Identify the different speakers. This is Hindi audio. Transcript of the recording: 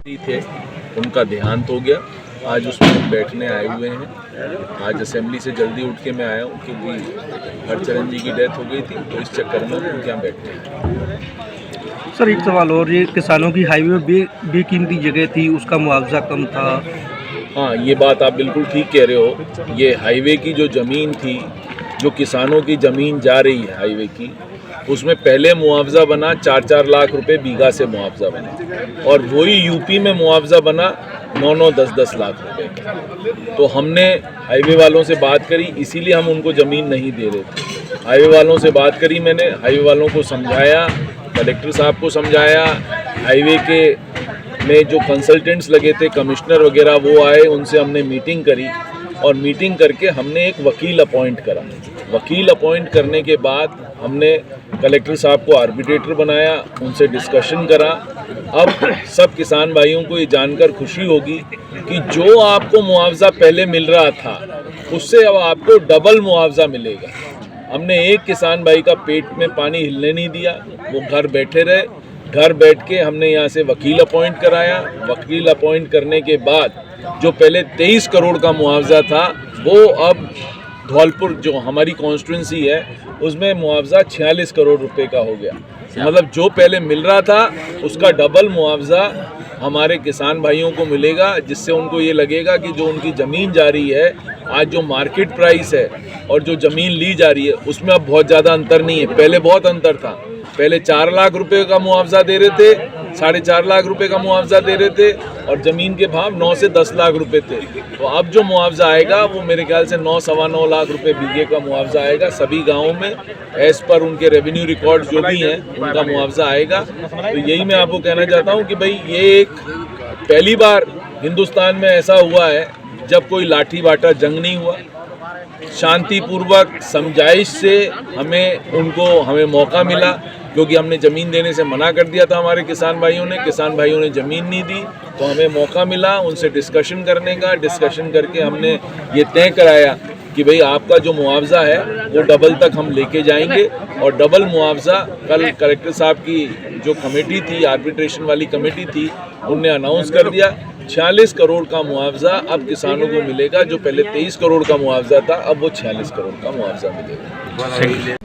Speaker 1: थे उनका देहांत हो गया। आज उसमें बैठने आए हुए हैं। आज असेंबली से जल्दी उठ के मैं आया हूँ क्योंकि हरचरण जी की डेथ हो गई थी, तो इस चक्कर में उनके यहाँ बैठते हैं।
Speaker 2: सर एक सवाल और, ये किसानों की हाईवे बेकीमती जगह थी, उसका मुआवजा कम था।
Speaker 1: हाँ, ये बात आप बिल्कुल ठीक कह रहे हो। ये हाईवे की जो ज़मीन थी, जो किसानों की ज़मीन जा रही है हाईवे की, उसमें पहले मुआवजा बना 4-4 लाख रुपए बीघा से मुआवजा बना, और वही यूपी में मुआवजा बना 9-9, 10-10 लाख रुपए। तो हमने हाईवे वालों से बात करी, इसीलिए हम उनको ज़मीन नहीं दे रहे थे। हाईवे वालों से बात करी मैंने, हाईवे वालों को समझाया, कलेक्टर साहब को समझाया, हाईवे के में जो कंसल्टेंट्स लगे थे, कमिश्नर वगैरह, वो आए, उनसे हमने मीटिंग करी, और मीटिंग करके हमने एक वकील अपॉइंट करा। वकील अपॉइंट करने के बाद हमने कलेक्टर साहब को आर्बिट्रेटर बनाया, उनसे डिस्कशन करा। अब सब किसान भाइयों को ये जानकर खुशी होगी कि जो आपको मुआवजा पहले मिल रहा था, उससे अब आपको डबल मुआवजा मिलेगा। हमने एक किसान भाई का पेट में पानी हिलने नहीं दिया, वो घर बैठे रहे। घर बैठ के हमने यहाँ से वकील अपॉइंट कराया। वकील अपॉइंट करने के बाद जो पहले 23 करोड़ का मुआवजा था, वो अब धौलपुर जो हमारी कॉन्स्टिट्यूंसी है, उसमें मुआवजा 46 करोड़ रुपए का हो गया। मतलब जो पहले मिल रहा था उसका डबल मुआवजा हमारे किसान भाइयों को मिलेगा, जिससे उनको ये लगेगा कि जो उनकी ज़मीन जा रही है, आज जो मार्केट प्राइस है और जो ज़मीन ली जा रही है, उसमें अब बहुत ज़्यादा अंतर नहीं है। पहले बहुत अंतर था। पहले 4 लाख रुपए का मुआवजा दे रहे थे, 4.5 लाख रुपए का मुआवजा दे रहे थे, और ज़मीन के भाव 9 से 10 लाख रुपए थे। तो अब जो मुआवजा आएगा वो मेरे ख्याल से 9-9.25 लाख रुपए बीघे का मुआवजा आएगा सभी गाँवों में, एज पर उनके रेवेन्यू रिकॉर्ड जो भी हैं उनका मुआवजा आएगा। तो यही मैं आपको कहना चाहता हूँ कि भाई ये एक पहली बार हिंदुस्तान में ऐसा हुआ है जब कोई लाठी बाटा जंग नहीं हुआ। शांतिपूर्वक समझाइश से हमें मौका मिला, क्योंकि हमने ज़मीन देने से मना कर दिया था हमारे किसान भाइयों ने ज़मीन नहीं दी, तो हमें मौका मिला उनसे डिस्कशन करने का। डिस्कशन करके हमने ये तय कराया कि भाई आपका जो मुआवजा है वो डबल तक हम लेके जाएंगे, और डबल मुआवजा कल कलेक्टर साहब की जो कमेटी थी, आर्बिट्रेशन वाली कमेटी थी, उनने अनाउंस कर दिया। 46 करोड़ का मुआवजा अब किसानों को मिलेगा। जो पहले 23 करोड़ का मुआवजा था, अब वो 46 करोड़ का मुआवजा मिलेगा।